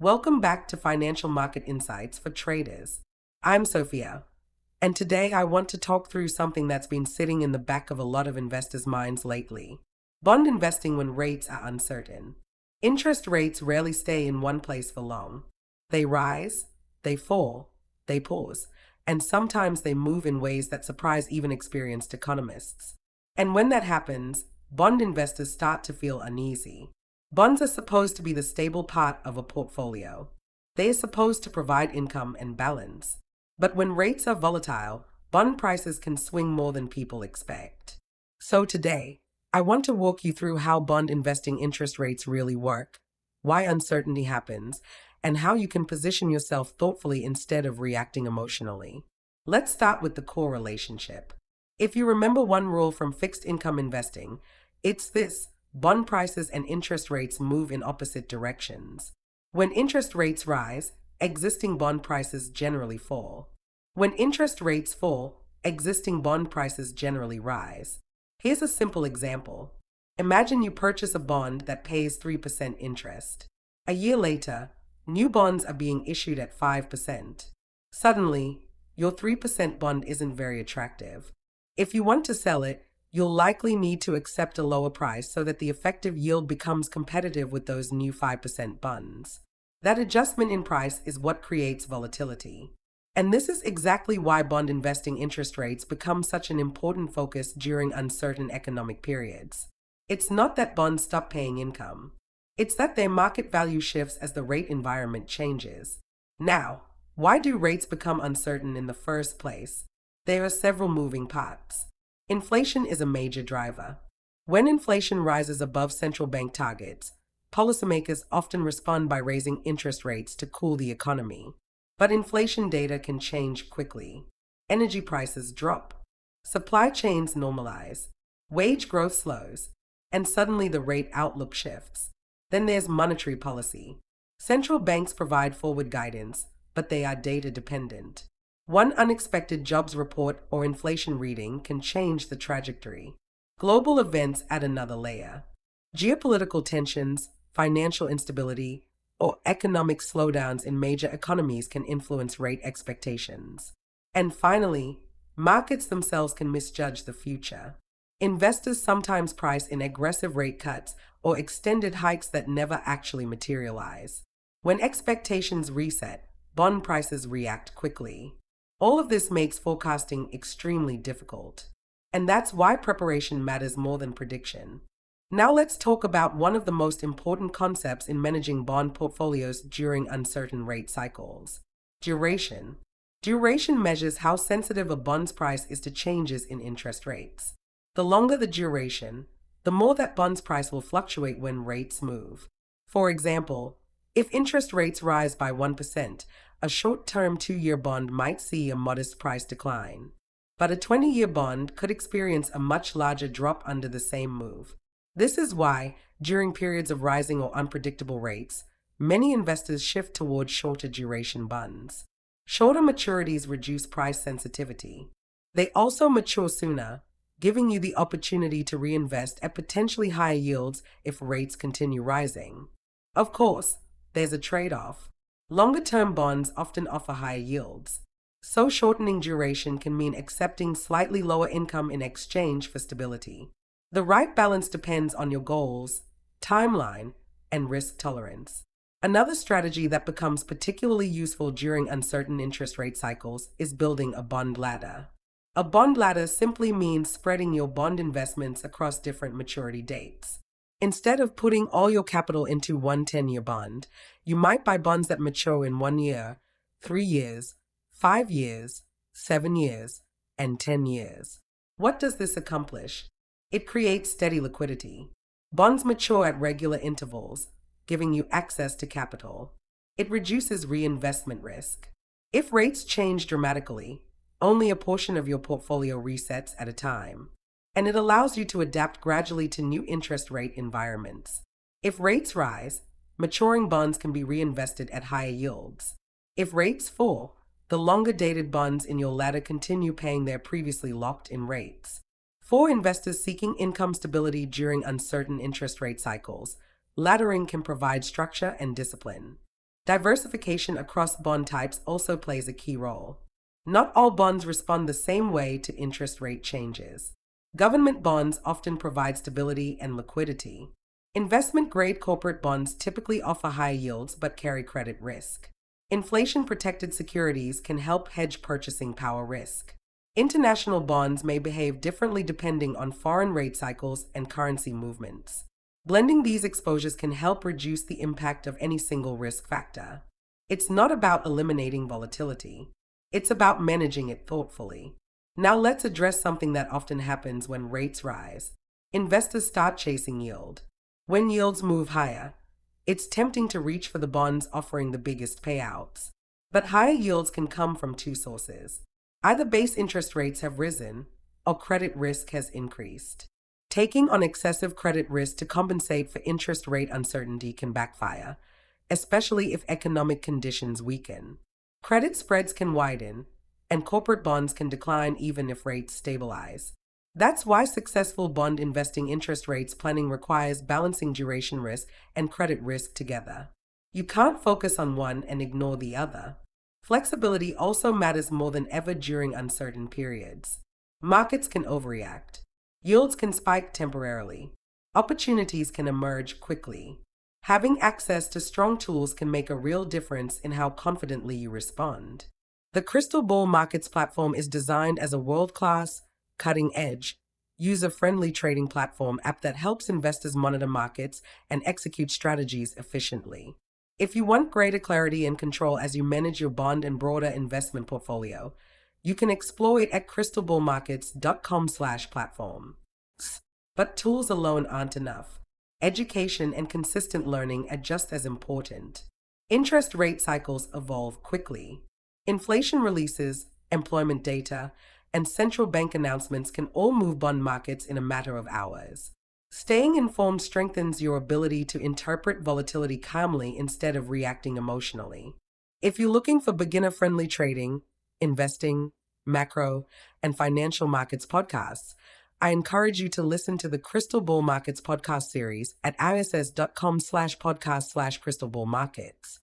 Welcome back to Financial Market Insights for Traders. I'm Sophia, and today I want to talk through something that's been sitting in the back of a lot of investors' minds lately: bond investing when rates are uncertain. Interest rates rarely stay in one place for long. They rise, they fall, they pause, and sometimes they move in ways that surprise even experienced economists. And when that happens, bond investors start to feel uneasy. Bonds are supposed to be the stable part of a portfolio. They are supposed to provide income and balance. But when rates are volatile, bond prices can swing more than people expect. So today, I want to walk you through how bond investing interest rates really work, why uncertainty happens, and how you can position yourself thoughtfully instead of reacting emotionally. Let's start with the core relationship. If you remember one rule from fixed income investing, it's this: bond prices and interest rates move in opposite directions. When interest rates rise, existing bond prices generally fall. When interest rates fall, existing bond prices generally rise. Here's a simple example. Imagine you purchase a bond that pays 3% interest. A year later, new bonds are being issued at 5%. Suddenly, your 3% bond isn't very attractive. If you want to sell it, you'll likely need to accept a lower price so that the effective yield becomes competitive with those new 5% bonds. That adjustment in price is what creates volatility. And this is exactly why bond investing interest rates become such an important focus during uncertain economic periods. It's not that bonds stop paying income. It's that their market value shifts as the rate environment changes. Now, why do rates become uncertain in the first place? There are several moving parts. Inflation is a major driver. When inflation rises above central bank targets, policymakers often respond by raising interest rates to cool the economy. But inflation data can change quickly. Energy prices drop. Supply chains normalize. Wage growth slows. And suddenly the rate outlook shifts. Then there's monetary policy. Central banks provide forward guidance, but they are data dependent. One unexpected jobs report or inflation reading can change the trajectory. Global events add another layer. Geopolitical tensions, financial instability, or economic slowdowns in major economies can influence rate expectations. And finally, markets themselves can misjudge the future. Investors sometimes price in aggressive rate cuts or extended hikes that never actually materialize. When expectations reset, bond prices react quickly. All of this makes forecasting extremely difficult. And that's why preparation matters more than prediction. Now let's talk about one of the most important concepts in managing bond portfolios during uncertain rate cycles: duration. Duration measures how sensitive a bond's price is to changes in interest rates. The longer the duration, the more that bond's price will fluctuate when rates move. For example, if interest rates rise by 1%, a short-term 2-year bond might see a modest price decline. But a 20-year bond could experience a much larger drop under the same move. This is why, during periods of rising or unpredictable rates, many investors shift towards shorter duration bonds. Shorter maturities reduce price sensitivity. They also mature sooner, giving you the opportunity to reinvest at potentially higher yields if rates continue rising. Of course, there's a trade-off. Longer-term bonds often offer higher yields, so shortening duration can mean accepting slightly lower income in exchange for stability. The right balance depends on your goals, timeline, and risk tolerance. Another strategy that becomes particularly useful during uncertain interest rate cycles is building a bond ladder. A bond ladder simply means spreading your bond investments across different maturity dates. Instead of putting all your capital into one 10-year bond, you might buy bonds that mature in 1 year, 3 years, 5 years, 7 years, and 10 years. What does this accomplish? It creates steady liquidity. Bonds mature at regular intervals, giving you access to capital. It reduces reinvestment risk. If rates change dramatically, only a portion of your portfolio resets at a time. And it allows you to adapt gradually to new interest rate environments. If rates rise, maturing bonds can be reinvested at higher yields. If rates fall, the longer-dated bonds in your ladder continue paying their previously locked-in rates. For investors seeking income stability during uncertain interest rate cycles, laddering can provide structure and discipline. Diversification across bond types also plays a key role. Not all bonds respond the same way to interest rate changes. Government bonds often provide stability and liquidity. Investment-grade corporate bonds typically offer high yields but carry credit risk. Inflation-protected securities can help hedge purchasing power risk. International bonds may behave differently depending on foreign rate cycles and currency movements. Blending these exposures can help reduce the impact of any single risk factor. It's not about eliminating volatility. It's about managing it thoughtfully. Now let's address something that often happens when rates rise. Investors start chasing yield. When yields move higher, it's tempting to reach for the bonds offering the biggest payouts. But higher yields can come from two sources. Either base interest rates have risen, or credit risk has increased. Taking on excessive credit risk to compensate for interest rate uncertainty can backfire, especially if economic conditions weaken. Credit spreads can widen, and corporate bonds can decline even if rates stabilize. That's why successful bond investing interest rates planning requires balancing duration risk and credit risk together. You can't focus on one and ignore the other. Flexibility also matters more than ever during uncertain periods. Markets can overreact. Yields can spike temporarily. Opportunities can emerge quickly. Having access to strong tools can make a real difference in how confidently you respond. The Crystal Ball Markets platform is designed as a world-class, cutting-edge, user-friendly trading platform app that helps investors monitor markets and execute strategies efficiently. If you want greater clarity and control as you manage your bond and broader investment portfolio, you can explore it at crystalballmarkets.com/platform. But tools alone aren't enough. Education and consistent learning are just as important. Interest rate cycles evolve quickly. Inflation releases, employment data, and central bank announcements can all move bond markets in a matter of hours. Staying informed strengthens your ability to interpret volatility calmly instead of reacting emotionally. If you're looking for beginner-friendly trading, investing, macro, and financial markets podcasts, I encourage you to listen to the Crystal Ball Markets podcast series at iss.com/podcast/crystalballmarkets.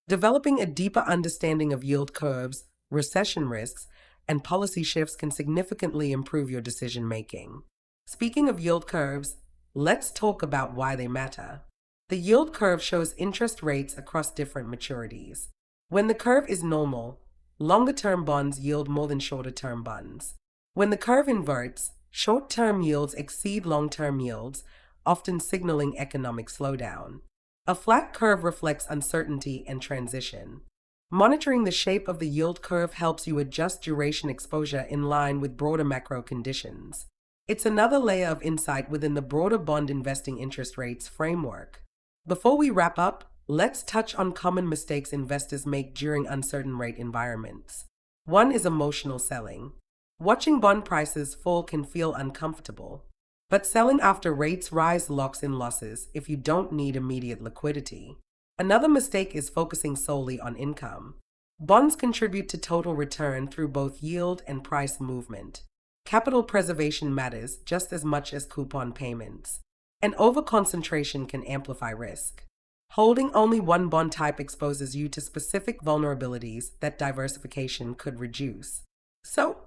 Developing a deeper understanding of yield curves, recession risks, and policy shifts can significantly improve your decision making. Speaking of yield curves, let's talk about why they matter. The yield curve shows interest rates across different maturities. When the curve is normal, longer-term bonds yield more than shorter-term bonds. When the curve inverts, short-term yields exceed long-term yields, often signaling economic slowdown. A flat curve reflects uncertainty and transition. Monitoring the shape of the yield curve helps you adjust duration exposure in line with broader macro conditions. It's another layer of insight within the broader bond investing interest rates framework. Before we wrap up, let's touch on common mistakes investors make during uncertain rate environments. One is emotional selling. Watching bond prices fall can feel uncomfortable, but selling after rates rise locks in losses if you don't need immediate liquidity. Another mistake is focusing solely on income. Bonds contribute to total return through both yield and price movement. Capital preservation matters just as much as coupon payments, and overconcentration can amplify risk. Holding only one bond type exposes you to specific vulnerabilities that diversification could reduce. So,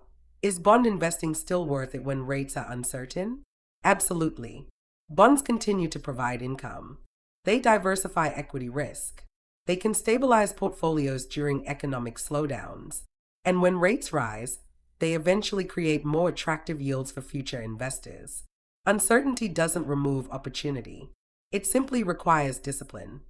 is bond investing still worth it when rates are uncertain? Absolutely. Bonds continue to provide income. They diversify equity risk. They can stabilize portfolios during economic slowdowns. And when rates rise, they eventually create more attractive yields for future investors. Uncertainty doesn't remove opportunity. It simply requires discipline.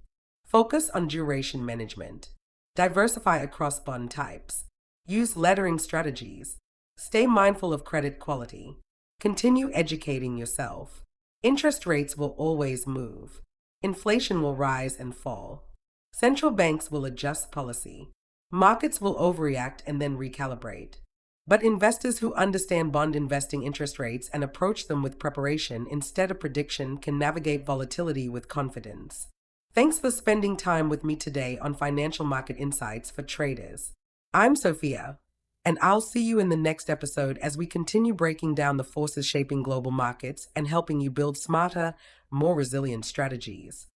Focus on duration management. Diversify across bond types. Use lettering strategies. Stay mindful of credit quality. Continue educating yourself. Interest rates will always move. Inflation will rise and fall. Central banks will adjust policy. Markets will overreact and then recalibrate. But investors who understand bond investing interest rates and approach them with preparation instead of prediction can navigate volatility with confidence. Thanks for spending time with me today on Financial Market Insights for Traders. I'm Sophia, and I'll see you in the next episode as we continue breaking down the forces shaping global markets and helping you build smarter, more resilient strategies.